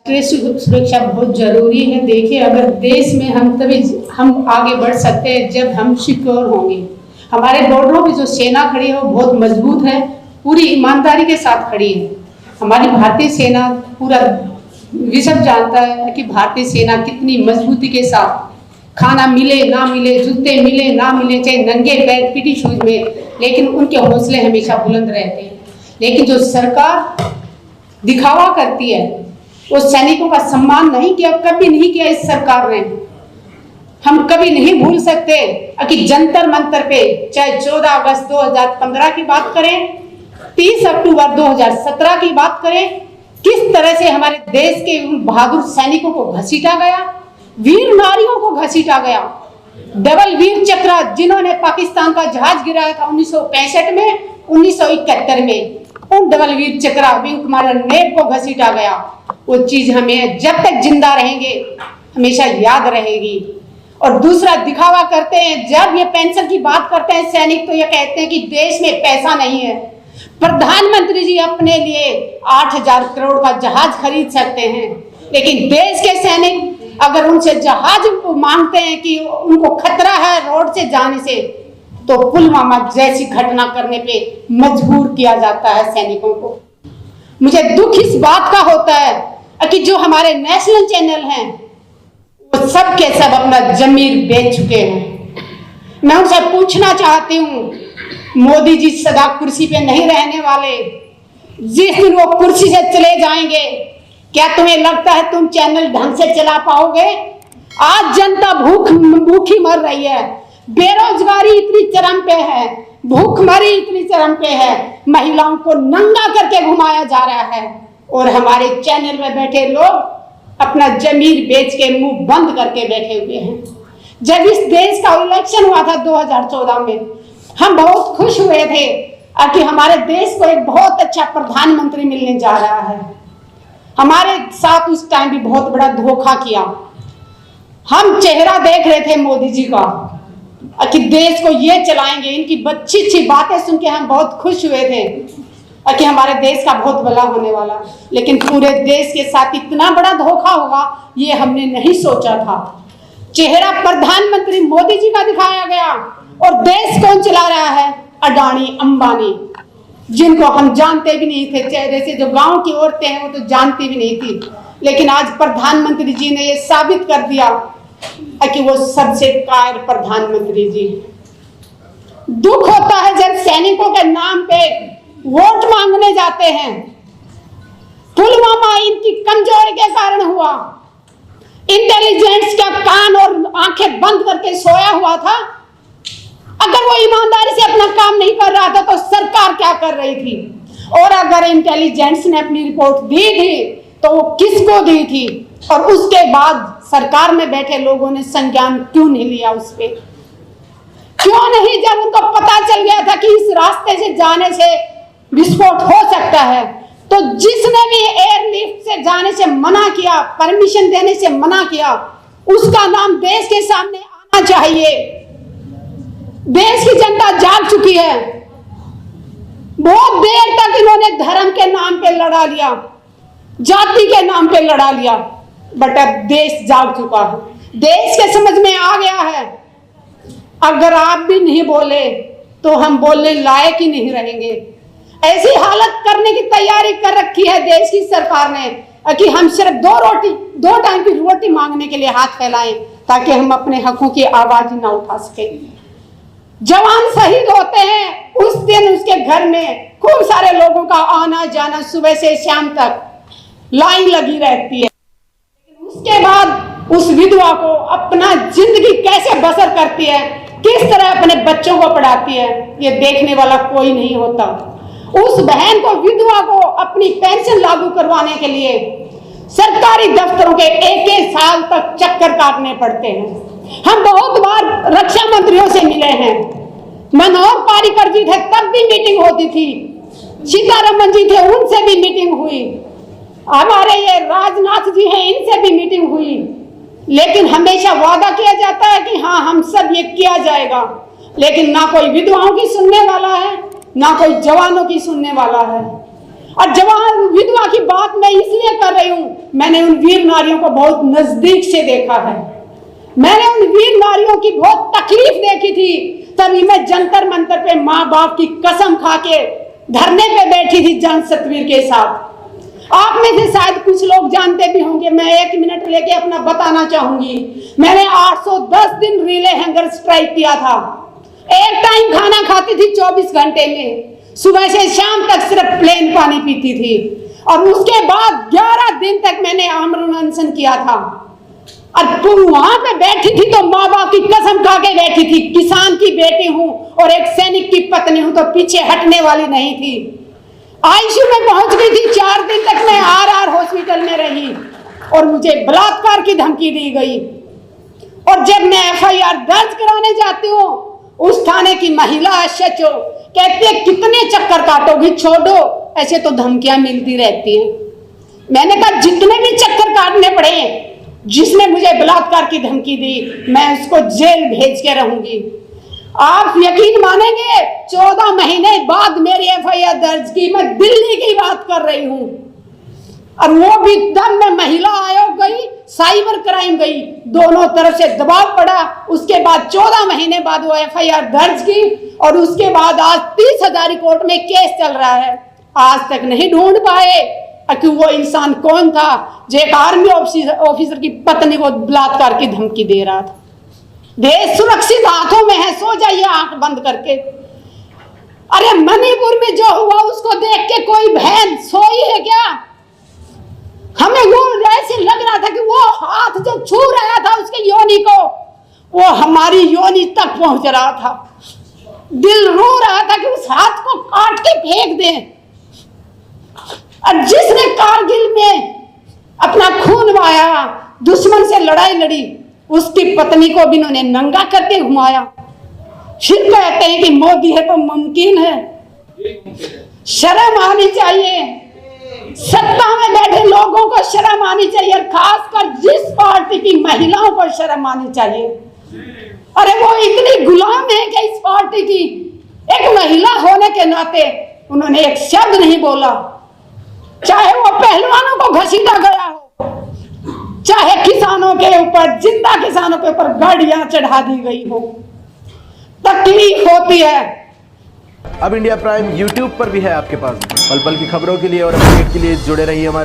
राष्ट्रीय सुरक्षा बहुत जरूरी है। देखिए, अगर देश में हम आगे बढ़ सकते हैं जब हम सिक्योर होंगे। हमारे बॉर्डरों पे जो सेना खड़ी है वो बहुत मजबूत है, पूरी ईमानदारी के साथ खड़ी है। हमारी भारतीय सेना, पूरा विश्व जानता है कि भारतीय सेना कितनी मजबूती के साथ, खाना मिले ना मिले, जूते मिले ना मिले, चाहे नंगे पैर पीटी शूज में, लेकिन उनके हौसले हमेशा बुलंद रहते हैं। लेकिन जो सरकार दिखावा करती है, वो सैनिकों का सम्मान नहीं किया, कभी नहीं किया इस सरकार ने। हम कभी नहीं भूल सकते कि जंतर मंतर पे, चाहे 14 अगस्त 2015 की बात करें, 30 अक्टूबर 2017 की बात करें, किस तरह से हमारे देश के बहादुर सैनिकों को घसीटा गया, वीर नारियों को घसीटा गया। डबल वीर चक्र, जिन्होंने पाकिस्तान का जहाज गिराया था 1965 में, 1971 में, उन डबल वीर चक्र विंग कमांडर नेब को घसीटा गया। वो चीज हमें जब तक जिंदा रहेंगे हमेशा याद रहेगी। और दूसरा, दिखावा करते हैं, जब ये पेंशन की बात करते हैं सैनिक, तो ये कहते हैं कि देश में पैसा नहीं है। प्रधानमंत्री जी अपने लिए 8,000 करोड़ का जहाज खरीद सकते हैं, लेकिन देश के सैनिक अगर उनसे जहाज मांगते हैं कि उनको खतरा है रोड से जाने से, तो पुलवामा जैसी घटना करने पे मजबूर किया जाता है सैनिकों को। मुझे दुख इस बात का होता है कि जो हमारे नेशनल चैनल हैं वो सब के सब अपना जमीर बेच चुके हैं। मैं उनसे पूछना चाहती हूँ, मोदी जी सदा कुर्सी पे नहीं रहने वाले, जिस दिन वो कुर्सी से चले जाएंगे, क्या तुम्हें लगता है तुम चैनल ढंग से चला पाओगे? आज जनता भूखी मर रही है, बेरोजगारी इतनी चरम पे है, भूखमरी इतनी चरम पे है, महिलाओं को नंगा करके घुमाया जा रहा है, और हमारे चैनल में बैठे लोग अपना जमीर बेच के मुंह बंद करके बैठे हुए हैं। जब इस देश का इलेक्शन हुआ था 2014 में, हम बहुत खुश हुए थे कि हमारे देश को एक बहुत अच्छा प्रधानमंत्री मिलने जा रहा है। हमारे साथ उस टाइम भी बहुत बड़ा धोखा किया। हम चेहरा देख रहे थे मोदी जी का कि देश को ये चलाएंगे। इनकी अच्छी अच्छी बातें सुन के हम बहुत खुश हुए थे कि हमारे देश का बहुत भला होने वाला, लेकिन पूरे देश के साथ इतना बड़ा धोखा होगा ये हमने नहीं सोचा था। चेहरा प्रधानमंत्री मोदी जी का दिखाया गया, और देश कौन चला रहा है? अडानी अंबानी, जिनको हम जानते भी नहीं थे। चेहरे से जो गांव की औरतें हैं वो तो जानती भी नहीं थी, लेकिन आज प्रधानमंत्री जी ने ये साबित कर दिया कि वो सबसे कायर प्रधानमंत्री जी। दुख होता है जब सैनिकों के नाम पे वोट मांगने जाते हैं। पुलवामा इनकी कमजोरी के कारण हुआ। इंटेलिजेंस का कान और आंखें बंद करके सोया हुआ था। अगर वो ईमानदारी से अपना काम नहीं कर रहा था तो सरकार क्या कर रही थी? और अगर इंटेलिजेंस ने अपनी रिपोर्ट दी थी तो वो किसको दी थी? और उसके बाद सरकार में बैठे लोगों ने संज्ञान क्यों नहीं लिया उस पे? क्यों नहीं? जब उनको पता चल गया था कि इस रास्ते से जाने से विस्फोट हो सकता है, तो जिसने भी एयरलिफ्ट से जाने से मना किया, परमिशन देने से मना किया, उसका नाम देश के सामने आना चाहिए। देश की जनता जाग चुकी है। बहुत देर तक इन्होंने धर्म के नाम पे लड़ा लिया, जाति के नाम पे लड़ा लिया, बट अब देश जाग चुका है। देश के समझ में आ गया है, अगर आप भी नहीं बोले तो हम बोलने लायक ही नहीं रहेंगे। ऐसी हालत करने की तैयारी कर रखी है देश की सरकार ने कि हम सिर्फ दो टाइम की रोटी मांगने के लिए हाथ फैलाएं, ताकि हम अपने हकों की आवाज ना उठा सके। जवान शहीद होते हैं, उस दिन उसके घर में खूब सारे लोगों का आना जाना, सुबह से शाम तक लाइन लगी रहती है। उसके बाद उस विधवा को अपना जिंदगी कैसे बसर करती है, किस तरह अपने बच्चों को पढ़ाती है, ये देखने वाला कोई नहीं होता। उस बहन को, विधवा को अपनी पेंशन लागू करवाने के लिए सरकारी दफ्तरों के एक साल तक चक्कर काटने पड़ते हैं। हम बहुत बार रक्षा मंत्रियों से मिले हैं। मनोहर पारिकर जी थे तब भी मीटिंग होती थी, सीतारमन जी थे उनसे भी मीटिंग हुई, हमारे ये राजनाथ जी हैं इनसे भी मीटिंग हुई, लेकिन हमेशा वादा किया जाता है कि हाँ हम सब ये किया जाएगा, लेकिन ना कोई विधवाओं की सुनने वाला है, ना कोई जवानों की सुनने वाला है। और जवान विधवा की बात मैं इसलिए कर रही हूँ, मैंने उन वीर नारियों को बहुत नजदीक से देखा है। मैंने उन वीर नारियों की बहुत तकलीफ देखी थी, तभी मैं जंतर मंतर पे माँ बाप की कसम खा के धरने पे बैठी थी जन सतवीर के साथ। आप में से शायद कुछ लोग जानते भी होंगे, मैं 1 मिनट लेके अपना बताना चाहूंगी। मैंने 810 दिन रिले हंगर स्ट्राइक किया था। एक टाइम खाना खाती थी 24 घंटे में, सुबह से शाम तक सिर्फ प्लेन पानी पीती थी, और उसके बाद 11 दिन तक मैंने आमरण अनशन किया था। और तुम वहां पे बैठी थी तो माँ बाप की कसम खा के बैठी थी, किसान की बेटी हूं और एक सैनिक की पत्नी हूं तो पीछे हटने वाली नहीं थी। आईसीयू में पहुंच गई थी, 4 दिन तक मैं आरआर हॉस्पिटल में रही और मुझे बलात्कार की धमकी दी गई। और जब मैं एफआईआर दर्ज कराने जाती हूँ, उस थाने की महिला एसएचओ कहती है कितने चक्कर काटोगी, छोड़ो, ऐसे तो धमकियां मिलती रहती हैं। मैंने कहा जितने भी चक्कर काटने पड़े, जिसने मुझे बलात्कार की धमकी दी मैं उसको जेल भेज के रहूंगी। आप यकीन मानेंगे, 14 महीने बाद मेरी एफआईआर दर्ज की। मैं दिल्ली की बात कर रही हूं, और वो भी तब मैं महिला आयोग गई, साइबर क्राइम गई, दोनों तरफ से दबाव पड़ा। उसके बाद 14 महीने बाद वो एफआईआर दर्ज की, और उसके बाद आज 30 हजारी कोर्ट में केस चल रहा है। आज तक नहीं ढूंढ पाए कि वो इंसान कौन था जो एक आर्मी ऑफिसर की पत्नी को बलात्कार की धमकी दे रहा था। देश सुरक्षित हाथों में है, सो जाइए आंख बंद करके। अरे मणिपुर में जो हुआ उसको देख के कोई बहन सोई है क्या? हमें वो ऐसे लग रहा था कि वो हाथ जो छू रहा था उसके योनि को, वो हमारी योनि तक पहुंच रहा था। दिल रो रहा था कि उस हाथ को काट के फेंक दें। और जिसने कारगिल में अपना खून बहाया, दुश्मन से लड़ाई लड़ी, उसकी पत्नी को भी इन्होंने नंगा करके घुमाया। फिर कहते हैं कि मोदी है तो मुमकिन है। शर्म आनी चाहिए, सत्ता में बैठे लोगों को शर्म आनी चाहिए, और खासकर जिस पार्टी की महिलाओं को शर्म आनी चाहिए। अरे वो इतनी गुलाम है कि इस पार्टी की, एक महिला होने के नाते उन्होंने एक शब्द नहीं बोला, चाहे वो पहलवानों को घसीटा गया हो, चाहे किसानों के ऊपर, जिंदा किसानों के ऊपर गाड़ियां चढ़ा दी गई हो। तकलीफ होती है। अब इंडिया प्राइम यूट्यूब पर भी है आपके पास। पल पल की खबरों के लिए और अपडेट के लिए जुड़े रहिए हमारे